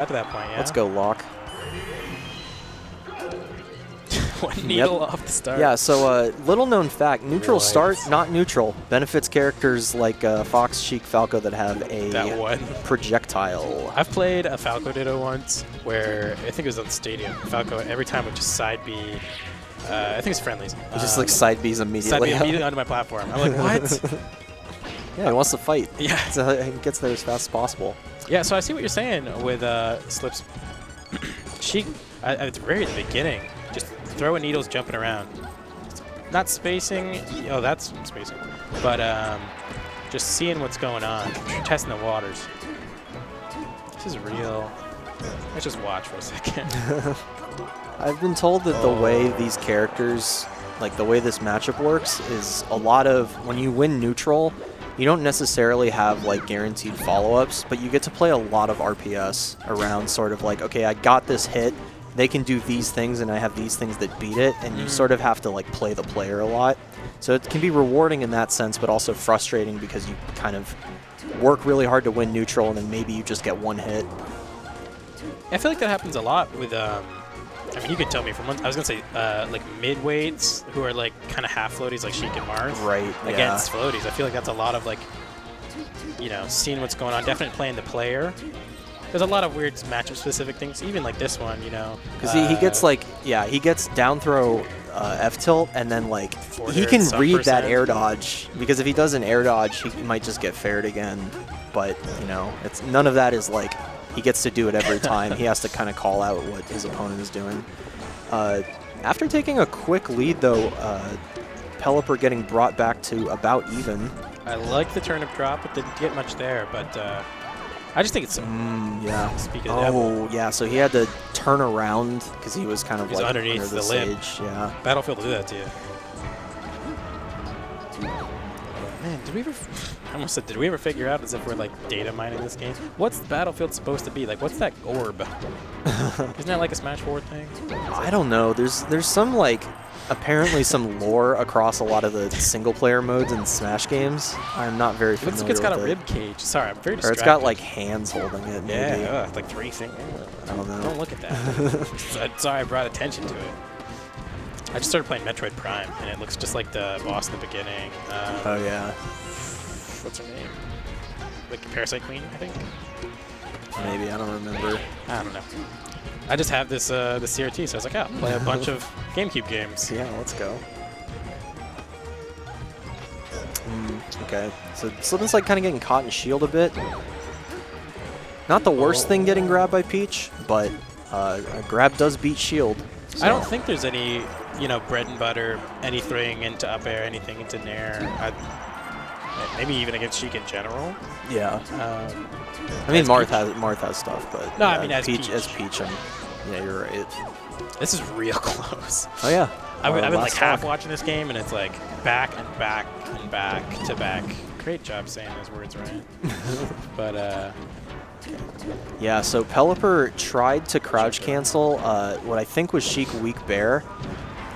Got to that point, yeah. Let's go, Lock. One needle off the start. Yeah, so little known fact, neutral start, not neutral. Benefits characters like Fox, Sheik, Falco that have a projectile. I've played a Falco Ditto once where, I think it was on Stadium, Falco every time would just side B, I think it's friendlies. Just like side Bs immediately. Side B immediately onto my platform. I'm like, what? Yeah, he wants to fight. Yeah. So he gets there as fast as possible. Yeah, so I see what you're saying with Slip's Sheik. At the very beginning, just throwing needles, jumping around. Not spacing. Oh, that's spacing. But just seeing what's going on, testing the waters. This is real. Let's just watch for a second. I've been told that the way these characters, like the way this matchup works, is a lot of when you win neutral, you don't necessarily have like guaranteed follow-ups, but you get to play a lot of RPS around sort of like, okay, I got this hit, they can do these things and I have these things that beat it, and you sort of have to like play the player a lot. So it can be rewarding in that sense, but also frustrating because you kind of work really hard to win neutral and then maybe you just get one hit. I feel like that happens a lot with, I mean, you could tell me from one, I was going to say, like mid-weights who are like kind of half floaties like Sheik and Mars. Right, against floaties. I feel like that's a lot of like, you know, seeing what's going on, definitely playing the player. There's a lot of weird matchup-specific things, even like this one, you know. Because he gets like, yeah, he gets down throw F-tilt, and then like, he can read that air dodge, because if he does an air dodge, he might just get fared again. But, you know, it's none of that is like, he gets to do it every time. He has to kind of call out what his opponent is doing. After taking a quick lead, though, Pelipper getting brought back to about even. I like the turnip drop, but didn't get much there, but I just think it's yeah. Speak of the devil. Yeah, so he had to turn around because he was kind of like underneath under the stage. Yeah. Battlefield will do that to you. Man, did we ever? I almost said, did we ever figure out as if we're like data mining this game? What's Battlefield supposed to be? Like, what's that orb? Isn't that like a Smash 4 thing? I don't know. There's some like apparently some lore across a lot of the single player modes in Smash games. I'm not very familiar with it. Looks like it's got a rib cage. Sorry, I'm very distracted. Or it's got like hands holding it. Maybe. Yeah, like 3 things. I don't know. Don't look at that. Sorry, I brought attention to it. I just started playing Metroid Prime, and it looks just like the boss in the beginning. Oh yeah. What's her name? Like Parasite Queen, I think. Maybe, I don't remember. I don't know. I just have this the CRT, so I was like, oh, play a bunch of GameCube games. Yeah, let's go. Okay, so SlipnSlide kind of getting caught in shield a bit. Not the worst thing getting grabbed by Peach, but a grab does beat shield. So. I don't think there's any, you know, bread and butter, anything into up air, anything into nair. Maybe even against Sheik in general. Yeah. I mean, Marth has stuff, but no, yeah, I mean as Peach. Yeah, you're right. This is real close. Oh yeah. I've been like half watching this game, and it's like back and back and back to back. Great job saying those words right. But yeah, so Pelipper tried to crouch cancel what I think was Sheik weak bear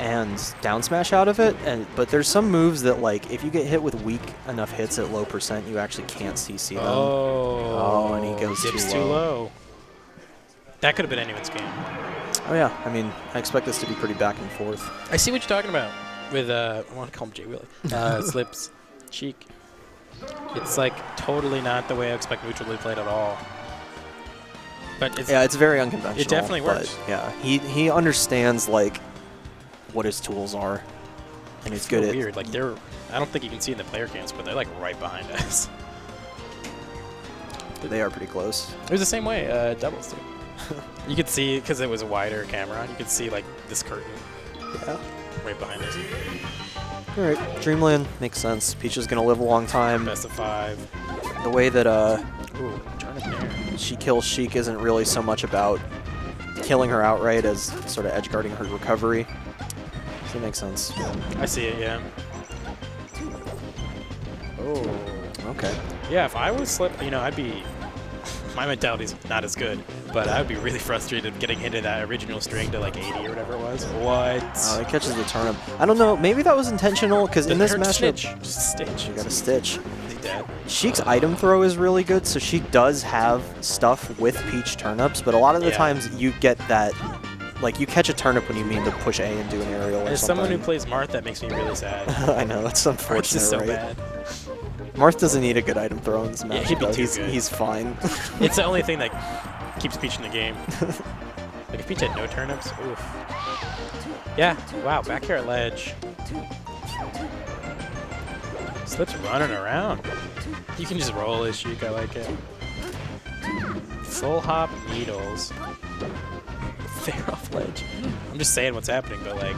and down smash out of it, but there's some moves that like if you get hit with weak enough hits at low percent, you actually can't CC them. Oh, and he goes too low. That could have been anyone's game. Oh yeah, I mean, I expect this to be pretty back and forth. I see what you're talking about with I want to call him Jay Willie. Slips Sheik. It's like totally not the way I expect neutral to be played at all. But it's very unconventional. It definitely works. Yeah, he understands like what his tools are, and he's good at. Weird, like they're. I don't think you can see in the player cams, but they're like right behind us. They are pretty close. It was the same way doubles too. You could see because it was a wider camera. You could see like this curtain. Yeah. Right behind us. All right, Dreamland makes sense. Peach is gonna live a long time. Best of 5. The way that Ooh, she kills Sheik isn't really so much about killing her outright as sort of edge guarding her recovery. So it makes sense. I see it, yeah. Oh. Okay. Yeah, if I was Slip, you know, I'd be. My mentality's not as good, but I would be really frustrated getting hit in that original string to like 80 or whatever it was. What? Oh, it catches the turnip. I don't know. Maybe that was intentional because in this matchup, Stitch. you got a stitch. dead. Sheik's item throw is really good, so she does have stuff with Peach turnips, but a lot of the times you get that, like, you catch a turnip when you mean to push A and do an aerial or As something. someone who plays Marth, that makes me really sad. I know, that's unfortunate, Marth's is so right? bad. Marth doesn't need a good item throw in this match. Yeah, he'd be though. too good. He's fine. It's the only thing that keeps Peach in the game. Like, if Peach had no turnips, oof. Yeah, wow, back here at ledge. Slip's running around. You can just roll his Sheik, I like it. Full hop needles. Fair off ledge. I'm just saying what's happening, but like,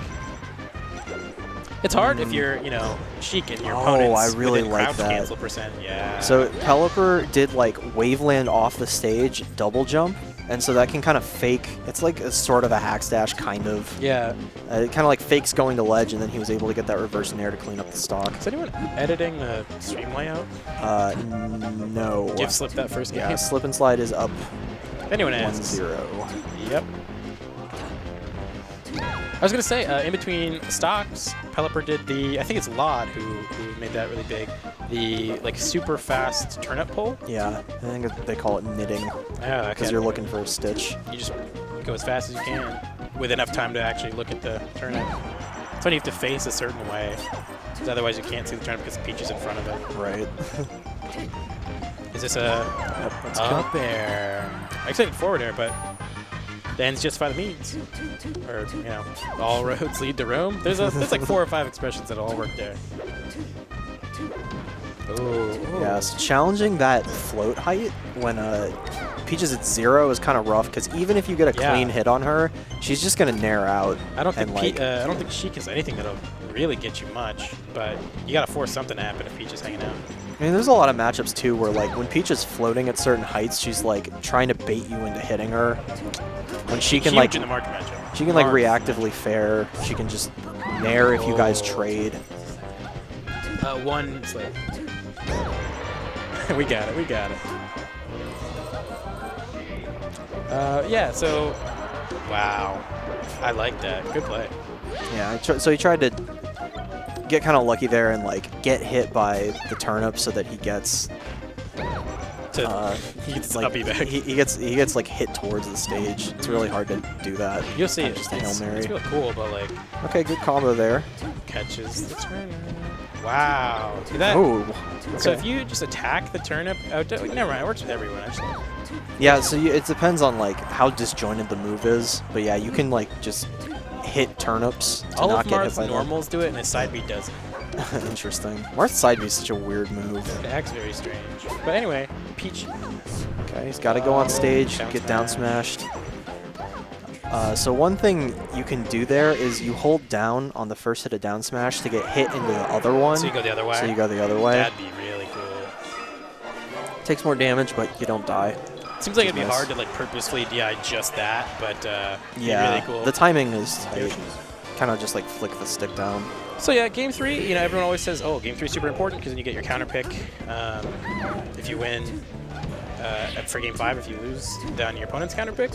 it's hard if you're, you know, Sheik and your opponent's I really within like crouch that. cancel percent. Yeah. So Pelipper did like Waveland off the stage, double jump, and so that can kind of fake. It's like a sort of a hack stash, kind of. Yeah. It kind of like fakes going to ledge, and then he was able to get that reverse nair to clean up the stock. Is anyone editing the stream layout? No. Give Slip that first game. Yeah, SlipnSlide is up If anyone asks. 1-0. Yep. I was going to say, in between stocks, Pelipper did the, I think it's Lod who made that really big, the like super fast turnip pull. Yeah, I think they call it knitting Yeah, because you're looking for a stitch. You just go as fast as you can with enough time to actually look at the turnip. It's when you have to face a certain way, because otherwise you can't see the turnip because the peach is in front of it. Right. Is this a up air? I said forward air, but the ends justify the means. Or, you know, all roads lead to Rome. There's like 4 or 5 expressions that all work there. Ooh. Yeah, so challenging that float height when Peach is at 0 is kind of rough, because even if you get a clean hit on her, she's just going to nair out. I don't think like, I don't think Sheik is anything that'll really get you much, but you got to force something to happen if Peach is hanging out. I mean, there's a lot of matchups, too, where, like, when Peach is floating at certain heights, she's, like, trying to bait you into hitting her. When she can, like, in the March matchup. She can, like, reactively fair. She can just nair if you guys trade. One slip. We got it. We got it. Yeah, so... Wow. I like that. Good play. Yeah, so he tried to get kind of lucky there and, like, get hit by the turnip so that he gets... He gets like, uppy back. he gets like hit towards the stage. It's really hard to do that. You'll see it. Just a Hail Mary. It's really cool, but like... Okay, good combo there. Catches the turnip. Wow. See that? Oh. So Okay. if you just attack the turnip... Oh, never mind. It works with everyone, actually. Yeah, so it depends on like how disjointed the move is. But yeah, you can like just hit turnips to All not of get hit Marth's by normals do it, and his side B doesn't. them. Interesting. Marth's side B is such a weird move. It acts very strange. But anyway, Peach. Okay, he's got to go on stage, get down smashed. So one thing you can do there is you hold down on the first hit of down smash to get hit into the other one. So you go the other way? So you go the other way. That'd be really cool. Takes more damage, but you don't die. Seems like it'd be hard to like purposefully DI just that, but yeah, really cool. The timing is tight. Kind of just like flick the stick down. So yeah, game 3, you know, everyone always says, oh, game 3 is super important because then you get your counter pick. If you win, for game 5, if you lose down your opponent's counter pick.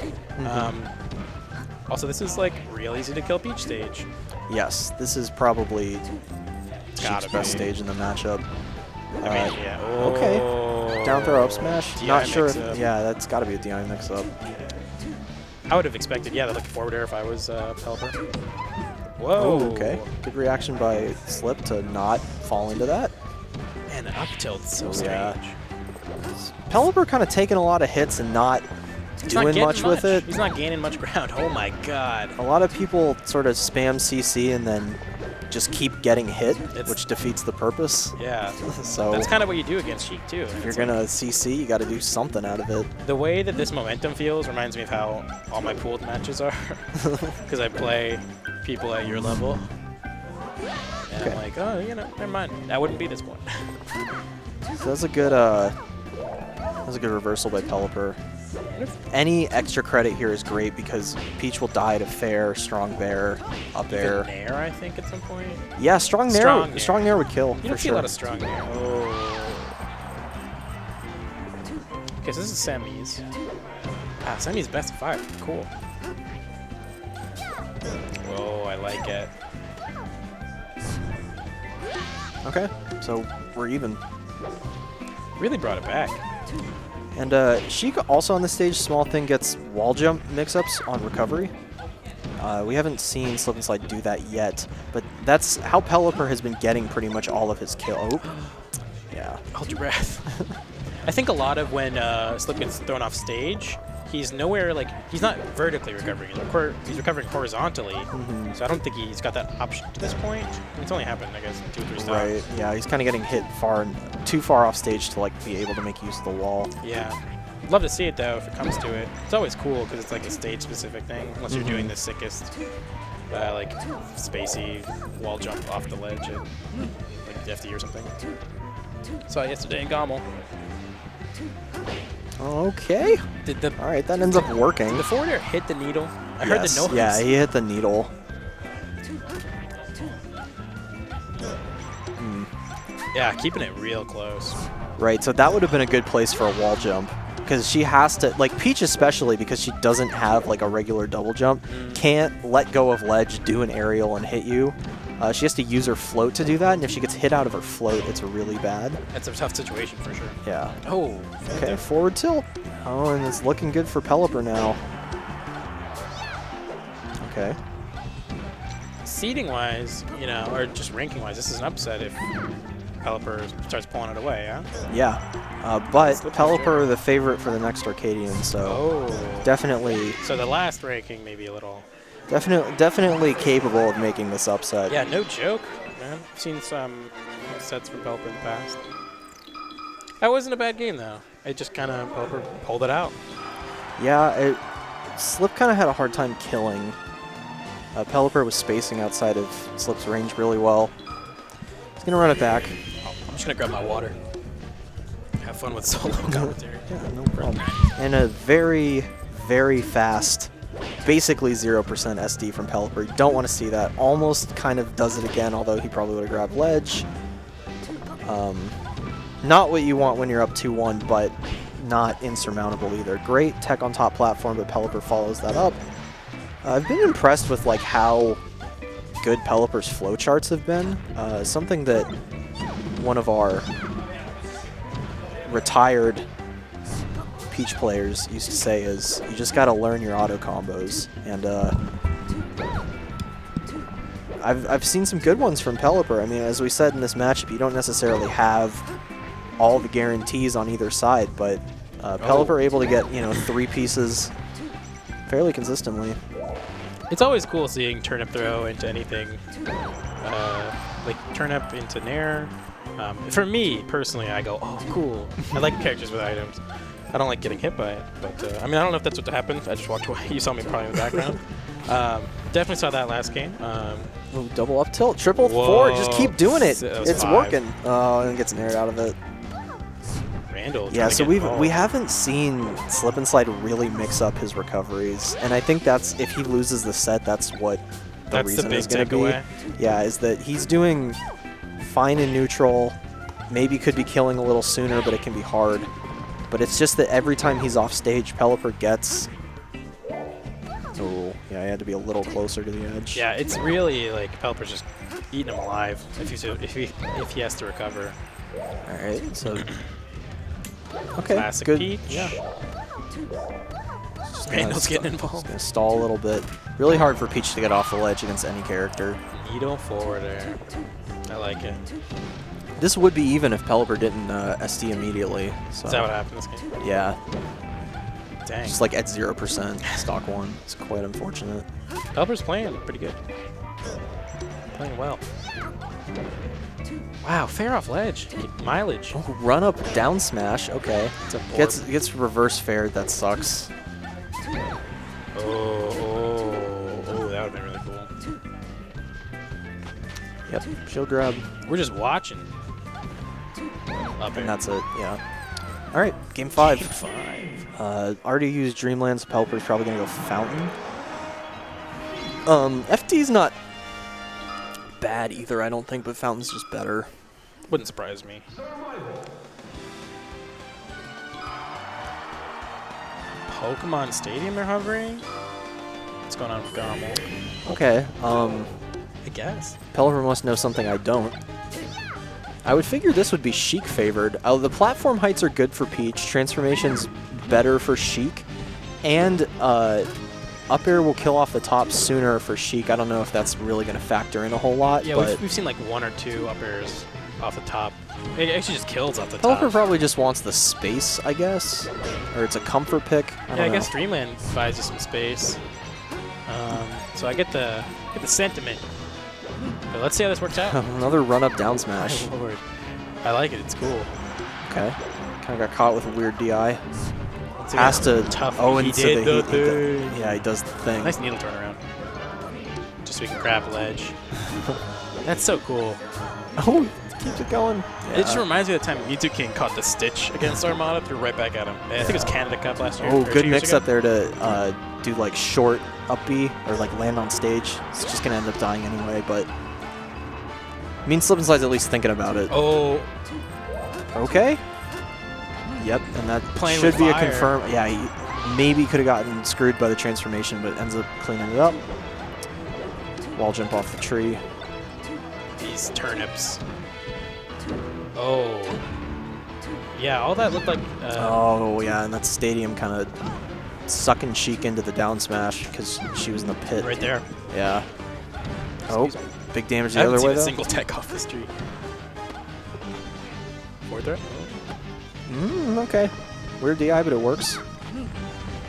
Also, this is like real easy to kill Peach stage. Yes, this is probably Sheik's best stage in the matchup. I mean, yeah. Oh, okay. Down throw up smash. DI Not sure. mix-up. Yeah, that's got to be a DI mix up. I would have expected, yeah, the like forward air if I was Pelipper. Whoa. Oh, okay. Good reaction by Slip to not fall into that. Man, the up tilt's so strange. Yeah. Pelipper kind of taking a lot of hits and not He's doing not much with it. He's not gaining much ground. Oh my god. A lot of people sort of spam CC and then just keep getting hit, which defeats the purpose. Yeah. So that's kind of what you do against Sheik too. If you're gonna CC, you got to do something out of it. The way that this momentum feels reminds me of how all my pooled matches are, because I play people at your level, and I'm like, oh, you know, never mind. That wouldn't be this point. So that's a good reversal by Pelipper. Any extra credit here is great because Peach will die to fair, strong bear, up air. Nair, I think, at some point. Yeah, strong nair would kill. You don't see a lot of strong nair. Oh. Okay, so this is semis. Ah, semis best of 5. Cool. Whoa, I like it. Okay, so we're even. Really brought it back. And Sheik also on the stage, small thing, gets wall jump mix-ups on recovery. We haven't seen SlipnSlide do that yet, but that's how Pelipper has been getting pretty much all of his kill. Oh. Yeah. Hold your breath. I think a lot of when Slip gets thrown off stage, he's nowhere, like, he's not vertically recovering. He's recovering horizontally. So I don't think he's got that option to this point. It's only happened, I guess, 2 or 3 stops. Right, yeah, he's kind of getting hit too far off stage to, like, be able to make use of the wall. Yeah. Love to see it, though, if it comes to it. It's always cool, because it's, like, a stage-specific thing, unless you're doing the sickest, like, spacey wall jump off the ledge at, like, FD or something. Saw it yesterday in Gommel. Okay. All right, that ends up working. Did the forward air hit the needle? I heard the noise. Yeah, he hit the needle. Yeah, keeping it real close. Right, so that would have been a good place for a wall jump. Because she has to, like Peach especially, because she doesn't have like a regular double jump, can't let go of ledge, do an aerial, and hit you. She has to use her float to do that, and if she gets hit out of her float, it's really bad. That's a tough situation for sure. Yeah. Oh. Okay, forward tilt. Oh, and it's looking good for Pelipper now. Okay. Seeding-wise, you know, or just ranking-wise, this is an upset if Pelipper starts pulling it away, yeah? Yeah. But Pelipper, the favorite for the next Arcadian, so definitely. So the last ranking maybe a little. Definitely capable of making this upset. Yeah, no joke, man. I've seen some sets from Pelipper in the past. That wasn't a bad game, though. It just kind of, Pelipper pulled it out. Yeah, Slip kind of had a hard time killing. Pelipper was spacing outside of Slip's range really well. He's going to run it back. Oh, I'm just going to grab my water. Have fun with solo commentary. Yeah, no problem. And a very, very fast, basically 0% SD from Pelipper. You don't want to see that. Almost kind of does it again, although he probably would have grabbed ledge. Not what you want when you're up 2-1, but not insurmountable either. Great tech on top platform, but Pelipper follows that up. I've been impressed with like how good Pelipper's flowcharts have been. Something that one of our retired Peach players used to say is you just got to learn your auto combos, and I've seen some good ones from Pelipper. I mean, as we said in this matchup, you don't necessarily have all the guarantees on either side, but Pelipper able to get 3 pieces fairly consistently. It's always cool seeing turnip throw into anything, like turnip into nair. For me personally, I go, oh cool. I like characters with items. I don't like getting hit by it, but I mean, I don't know if that's what happened. I just walked away. You saw me probably in the background. Definitely saw that last game. Ooh, double up tilt, triple forward. Just keep doing it. It's 5. working. Oh, and gets an air out of it. Randall. Yeah, so we haven't seen SlipnSlide really mix up his recoveries, and I think that's if he loses the set, that's what the reason is going to be. Yeah, is that he's doing fine in neutral. Maybe could be killing a little sooner, but it can be hard. But it's just that every time he's off stage, Pelipper gets. Oh, yeah, he had to be a little closer to the edge. Yeah, it's really like Pelipper's just eating him alive if he has to recover. All right, so. Okay, classic good. Peach. Yeah. Randall's getting involved. Just gonna stall a little bit. Really hard for Peach to get off the ledge against any character. Needle forward air. I like it. This would be even if Pelipper didn't SD immediately. So. Is that what happened this game? Yeah. Dang. Just like at 0% stock 1. It's quite unfortunate. Pelipper's playing pretty good. Playing well. Wow, fair off ledge. Mileage. Oh, run up down smash. Okay. Gets reverse faired. That sucks. Oh, that would have been really cool. Yep, shield grab. We're just watching. And that's it, yeah. All right, game 5. Game 5. Already used Dreamlands. Pelipper's probably going to go Fountain. FD's not bad either, I don't think, but Fountain's just better. Wouldn't surprise me. Pokemon Stadium they're hovering? What's going on with Gommel? Okay, I guess. Pelipper must know something I don't. I would figure this would be Sheik favored. The platform heights are good for Peach. Transformation's better for Sheik. And up air will kill off the top sooner for Sheik. I don't know if that's really going to factor in a whole lot. Yeah, but we've seen like 1 or 2 up airs off the top. It actually just kills off the top. Pelipper probably just wants the space, I guess. Or it's a comfort pick. I don't know. guess Dreamland buys you some space. So I get the sentiment. But let's see how this works out. Another run-up down smash. My lord. I like it. It's cool. Okay. Kind of got caught with a weird DI. Once Has to. Tough. Oh, he into did the thing. Yeah, he does the thing. Nice needle turnaround. Just so we can grab ledge. That's so cool. Oh, keeps it going. Yeah. It just reminds me of the time Mewtwo King caught the Stitch against Armada, threw right back at him. I think it was Canada Cup last year. Oh, or good 2 years mix ago. up there to do like short up B or like land on stage. It's just gonna end up dying anyway, but I mean SlipnSlide's at least thinking about it. Oh, Okay. Yep, and that Playing should with be a fire. confirm. Yeah, he maybe could have gotten screwed by the transformation, but ends up cleaning it up. Wall jump off the tree. these turnips. Oh. Yeah, all that looked like... Oh, yeah, and that stadium kind of sucking Sheik into the down smash because she was in the pit. right there. Yeah. Oh, big damage I the haven't other seen way, a though. single tech off this tree. Forward throw? Okay. Weird DI, but it works.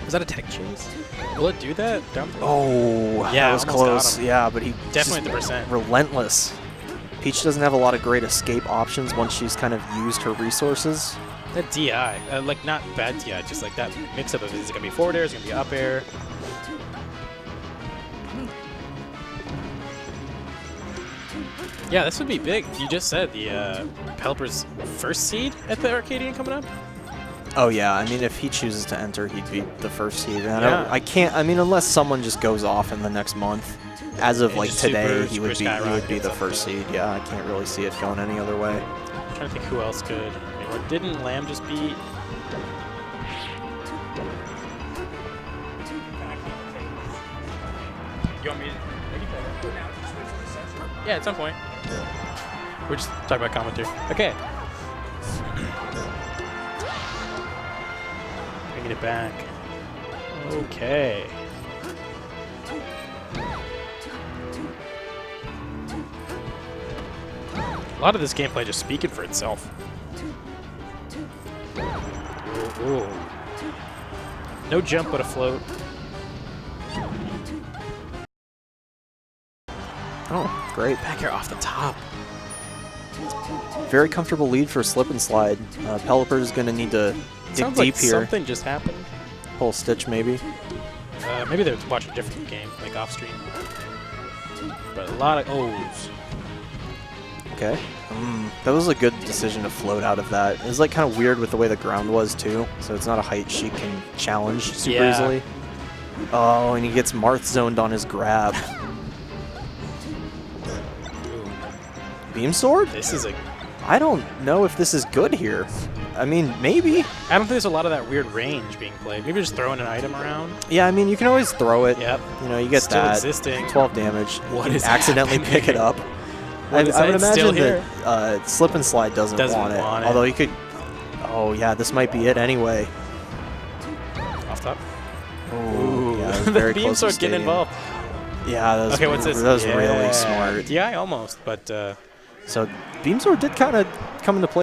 Was that a tech chase? Will it do that? Down throw? Oh, Yeah, that was almost got close. him. Yeah, but he Definitely at the just percent. relentless. Peach doesn't have a lot of great escape options once she's kind of used her resources. That DI, like not bad DI, just like that mix up of is it going to be forward air, is it going to be up air? Yeah, this would be big. You just said the Pelipper's first seed at the Arcadian coming up? Oh yeah, I mean if he chooses to enter, he'd be the first seed. And Yeah. I can't. I mean unless someone just goes off in the next month. As of And like just today, super he would be skyrockets the up first there. seed. Yeah, I can't really see it going any other way. I'm trying to think who else could. I mean, what didn't Lamb just beat? You want me to? Yeah, at some point. We're just talking about commentary. Okay. Bringing it back. Okay. A lot of this gameplay just speaking for itself. Ooh. No jump, but a float. Oh, great. Back air off the top. Very comfortable lead for SlipnSlide. Pelipper is going to need to dig Sounds deep like here. something just happened. Pull Stitch maybe. Maybe they're watching a different game, like off stream. But a lot of O's. Okay. That was a good decision to float out of that. It was like kind of weird with the way the ground was too, so it's not a height she can challenge super Yeah. easily. Oh, and he gets Marth zoned on his grab. Ooh, Beam Sword? this is a. I don't know if this is good here. I mean, maybe. I don't think there's a lot of that weird range being played. Maybe just throwing an item around. Yeah, I mean, you can always throw it. Yep. You know, you get Still that. existing. 12 damage. What you is can accidentally happening? pick it up. What is I would that? It's still imagine here. that SlipnSlide doesn't want it. Although you could. Oh, yeah, this might be it anyway. Off top. Oh, yeah, it was the very beam close to sword getting stadium. involved. Yeah, that was, Okay, what's this? that was Yeah. really smart. DI almost, but. So Beam Sword did kind of come into play.